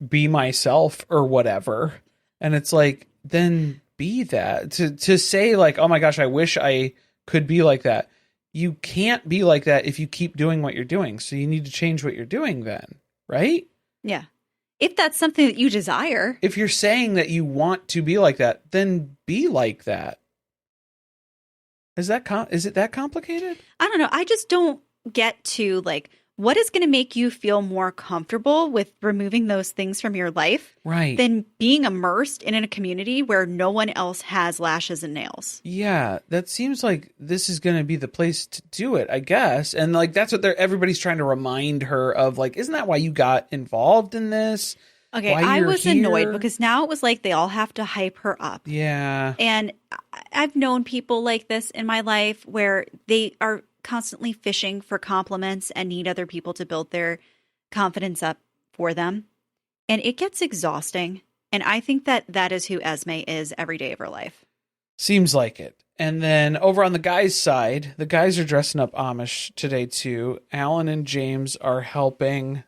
be myself or whatever. And it's like, then be that. To say like, oh my gosh, I wish I could be like that. You can't be like that if you keep doing what you're doing. So you need to change what you're doing then, right? Yeah. If that's something that you desire. If you're saying that you want to be like that, then be like that. Is it that complicated? I don't know. I just don't get to like, what is going to make you feel more comfortable with removing those things from your life? Right. Than being immersed in a community where no one else has lashes and nails. Yeah, that seems like this is going to be the place to do it, I guess. And like, that's what everybody's trying to remind her of. Like, isn't that why you got involved in this? Okay, I was annoyed because now it was like they all have to hype her up. Yeah. And I've known people like this in my life where they are constantly fishing for compliments and need other people to build their confidence up for them. And it gets exhausting. And I think that is who Esme is every day of her life. Seems like it. And then over on the guys' side, the guys are dressing up Amish today too. Alan and James are helping.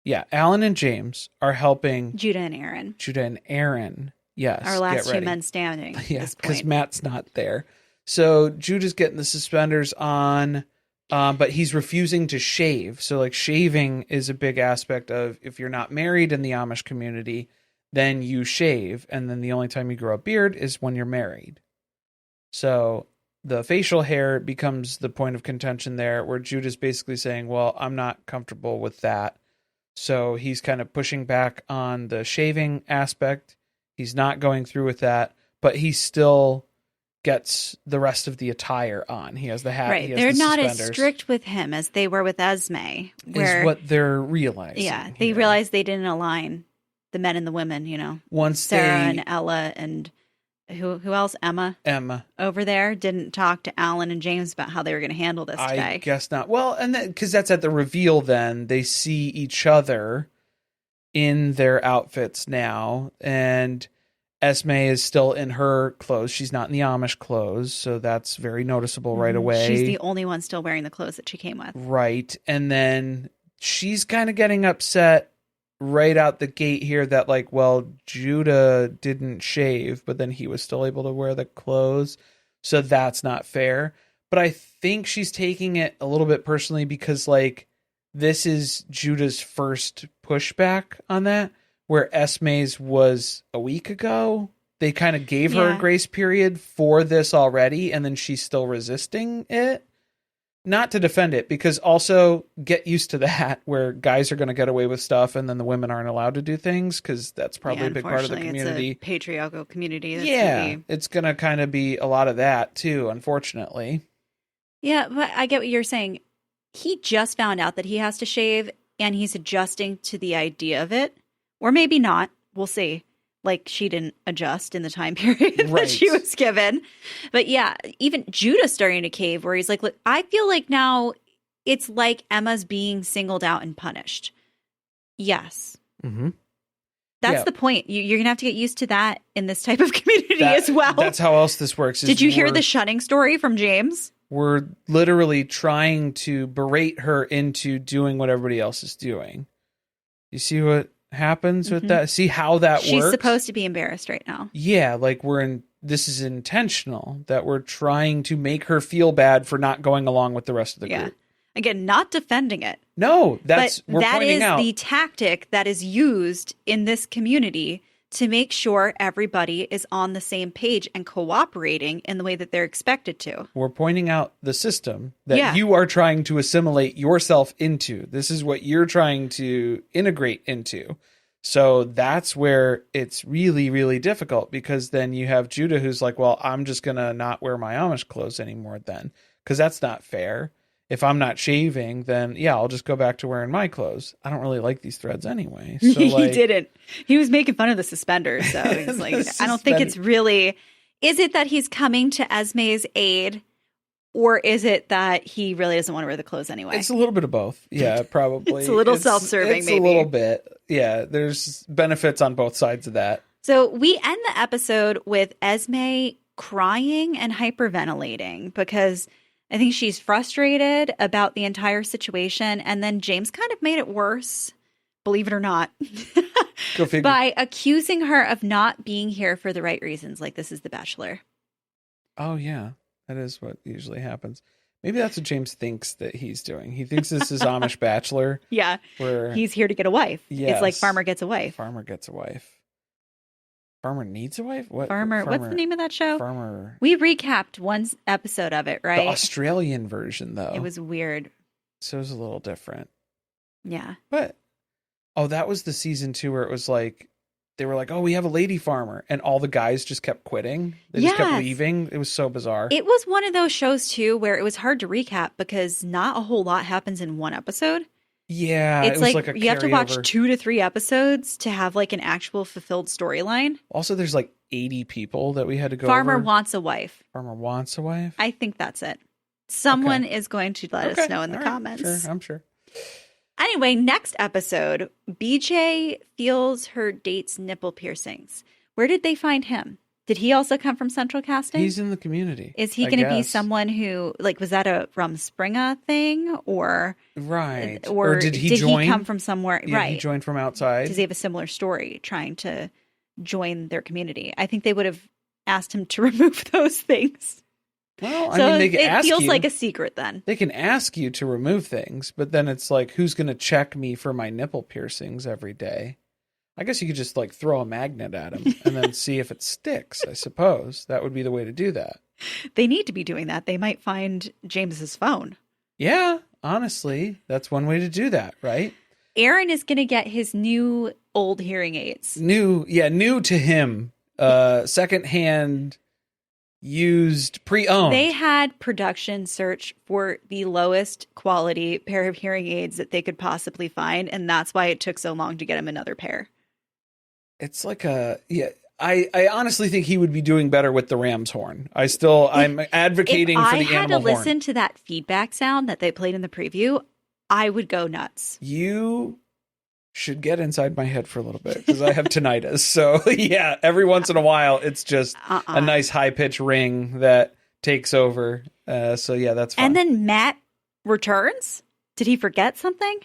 Yeah, Alan and James are helping Judah and Aaron. Yes. Our last two men standing. Yeah, because Matt's not there. So Judah's getting the suspenders on, but he's refusing to shave. So like shaving is a big aspect of if you're not married in the Amish community, then you shave. And then the only time you grow a beard is when you're married. So the facial hair becomes the point of contention there where Judah's basically saying, well, I'm not comfortable with that. So he's kind of pushing back on the shaving aspect. He's not going through with that, but he still gets the rest of the attire on. He has the hat. Right. He has they're the not suspenders. as strict with him as they were with Esme. Is what they're realizing. Yeah. They realized they didn't align the men and the women, Once Sarah and Ella and who else? Emma over there didn't talk to Alan and James about how they were going to handle this today. I guess not. Well, and because that's at the reveal then. They see each other in their outfits now, and Esme is still in her clothes. She's not in the Amish clothes, so that's very noticeable right away. She's the only one still wearing the clothes that she came with. Right. And then she's kind of getting upset right out the gate here that like, well, Judah didn't shave, but then he was still able to wear the clothes. So that's not fair. But I think she's taking it a little bit personally because like this is Judah's first pushback on that, where Esme's was a week ago. They kind of gave her a grace period for this already, and then she's still resisting it. Not to defend it, because also get used to that, where guys are going to get away with stuff, and then the women aren't allowed to do things, because that's probably a big part of the community. It's a patriarchal community. It's going to kind of be a lot of that, too, unfortunately. Yeah, but I get what you're saying. He just found out that he has to shave, and he's adjusting to the idea of it. Or maybe not. We'll see. Like, she didn't adjust in the time period that she was given. But yeah, even Judah's starting to cave where he's like, look, I feel like now it's like Emma's being singled out and punished. Yes. Mm-hmm. That's the point. You're going to have to get used to that in this type of community as well. That's how else this works. Did you hear the shunning story from James? We're literally trying to berate her into doing what everybody else is doing. You see what happens with that? See how that She's works? supposed to be embarrassed right now. Yeah, like this is intentional, that we're trying to make her feel bad for not going along with the rest of the group. Again, not defending it. No, we're that pointing is out the tactic that is used in this community to make sure everybody is on the same page and cooperating in the way that they're expected to. We're pointing out the system that you are trying to assimilate yourself into. This is what you're trying to integrate into. So that's where it's really, really difficult, because then you have Judah who's like, well, I'm just going to not wear my Amish clothes anymore then, because that's not fair. If I'm not shaving, then I'll just go back to wearing my clothes. I don't really like these threads anyway. So He didn't. He was making fun of the suspenders. So he's like, I don't think it's really, is it that he's coming to Esme's aid, or is it that he really doesn't want to wear the clothes anyway? It's a little bit of both. Yeah, probably. It's a little self-serving, maybe. It's a little bit. Yeah, there's benefits on both sides of that. So we end the episode with Esme crying and hyperventilating because I think she's frustrated about the entire situation. And then James kind of made it worse, believe it or not, Go figure. by accusing her of not being here for the right reasons. Like, this is The Bachelor. Oh, yeah. That is what usually happens. Maybe that's what James thinks that he's doing. He thinks this is Amish Bachelor. Yeah. Where he's here to get a wife. Yes. It's like Farmer Gets a Wife. Farmer Gets a Wife. Farmer Needs a Wife? What? Farmer, what's the name of that show? Farmer. We recapped one episode of it, right? The Australian version, though. It was weird. So it was a little different. Yeah. But, that was the season 2 where it was like, they were like, oh, we have a lady farmer. And all the guys just kept quitting. They just kept leaving. It was so bizarre. It was one of those shows, too, where it was hard to recap because not a whole lot happens in one episode. Yeah, it's it was like a you have to watch carryover. 2 to 3 episodes to have like an actual fulfilled storyline. Also, there's like 80 people that we had to go Farmer over. wants a wife. Farmer wants a wife? I think that's it. Someone is going to let us know in the comments. Sure, I'm sure. Anyway, next episode, BJ feels her date's nipple piercings. Where did they find him? Did he also come from Central Casting? He's in the community. Is he going to be someone who, like, was that a Rumspringa thing, or right? Or did he join? He come from somewhere? Yeah, right, he joined from outside. Does he have a similar story, trying to join their community? I think they would have asked him to remove those things. Well, so I mean, they can ask you. It feels like a secret then. They can ask you to remove things, but then it's like, who's going to check me for my nipple piercings every day? I guess you could just like throw a magnet at him and then see if it sticks. I suppose that would be the way to do that. They need to be doing that. They might find James's phone. Yeah, honestly, that's one way to do that, right? Aaron is going to get his new old hearing aids. New to him. Secondhand, used, pre-owned. They had production search for the lowest quality pair of hearing aids that they could possibly find, and that's why it took so long to get him another pair. It's like I honestly think he would be doing better with the ram's horn. I'm advocating for the animal horn. If I had to listen to that feedback sound that they played in the preview, I would go nuts. You should get inside my head for a little bit because I have tinnitus. So yeah, every once in a while, it's just a nice high pitch ring that takes over. So yeah, that's fine. And then Matt returns. Did he forget something?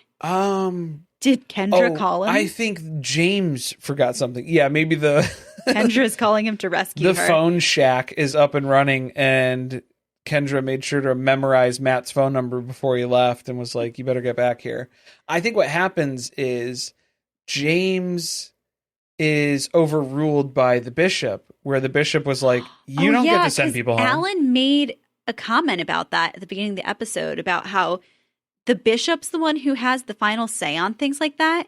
Did Kendra call him? I think James forgot something. Yeah, maybe Kendra's calling him to rescue her. The phone shack is up and running, and Kendra made sure to memorize Matt's phone number before he left and was like, you better get back here. I think what happens is James is overruled by the bishop, where the bishop was like, you don't get to send people home. Alan made a comment about that at the beginning of the episode about how the bishop's the one who has the final say on things like that,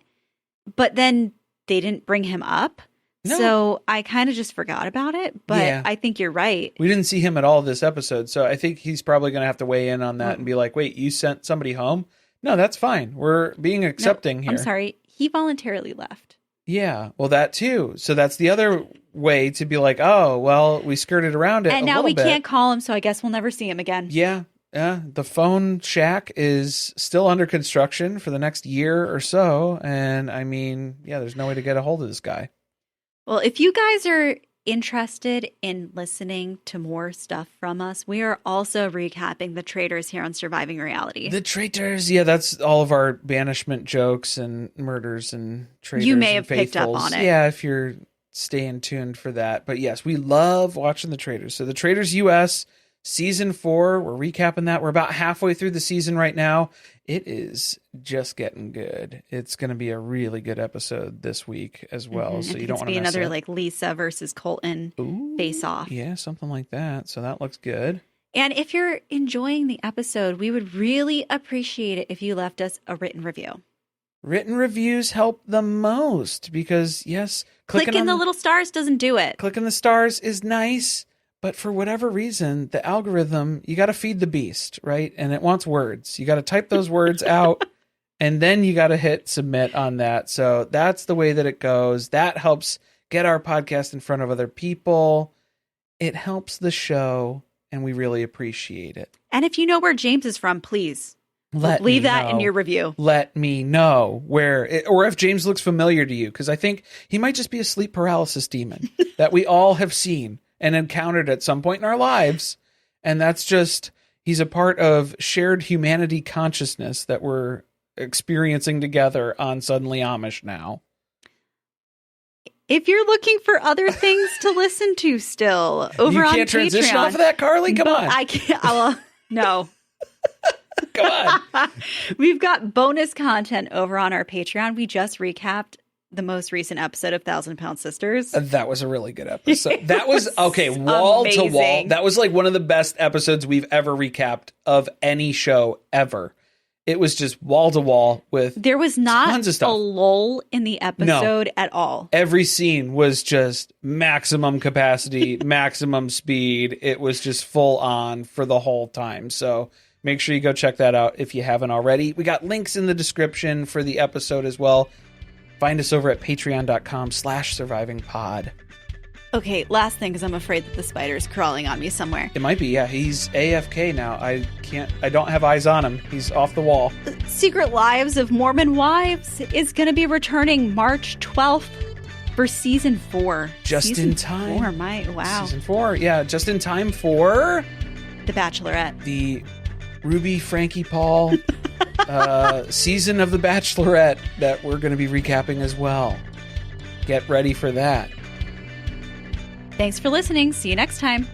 but then they didn't bring him up. No. So I kind of just forgot about it, but I think you're right. We didn't see him at all this episode, so I think he's probably going to have to weigh in on that and be like, wait, you sent somebody home? No, that's fine. We're being accepting here. I'm sorry. He voluntarily left. Yeah, well, that too. So that's the other way to be like, oh, well, we skirted around it and now we can't call him, so I guess we'll never see him again. Yeah. The phone shack is still under construction for the next year or so. And I mean, there's no way to get a hold of this guy. Well, if you guys are interested in listening to more stuff from us, we are also recapping The Traitors here on Surviving Reality. The Traitors, yeah, that's all of our banishment jokes and murders and traitors. You may have picked up on it. Yeah, if you're staying tuned for that. But yes, we love watching The Traitors. So The Traitors US Season 4, we're recapping that. We're about halfway through the season right now. It is just getting good. It's going to be a really good episode this week as well. Mm-hmm. So you don't want to miss another it. Like Lisa versus Colton face off. Yeah, something like that. So that looks good. And if you're enjoying the episode, we would really appreciate it if you left us a written review. Written reviews help the most because, yes, clicking the little stars doesn't do it. Clicking the stars is nice. But for whatever reason, the algorithm, you got to feed the beast, right? And it wants words. You got to type those words out, and then you got to hit submit on that. So that's the way that it goes. That helps get our podcast in front of other people. It helps the show, and we really appreciate it. And if you know where James is from, please leave that in your review. Let me know or if James looks familiar to you, because I think he might just be a sleep paralysis demon that we all have seen and encountered at some point in our lives. And that's just, he's a part of shared humanity consciousness that we're experiencing together on Suddenly Amish now. If you're looking for other things to listen to still over on Patreon. You can't transition off of that, Carly? Come on. I can't. No. Come on. We've got bonus content over on our Patreon. We just recapped the most recent episode of 1,000-Pound Sisters. That was a really good episode. That was okay, wall amazing. To wall. That was like one of the best episodes we've ever recapped of any show ever. It was just wall to wall with there was not tons of stuff. A lull in the episode at all. Every scene was just maximum capacity, maximum speed. It was just full on for the whole time. So make sure you go check that out if you haven't already. We got links in the description for the episode as well. Find us over at patreon.com/survivingpod. Okay, last thing, because I'm afraid that the spider's crawling on me somewhere. It might be, yeah. He's AFK now. I don't have eyes on him. He's off the wall. Secret Lives of Mormon Wives is going to be returning March 12th for season 4. Just in time. 4, wow. Season 4, yeah. Just in time for The Bachelorette. The Ruby Frankie Paul season of The Bachelorette that we're going to be recapping as well. Get ready for that. Thanks for listening. See you next time.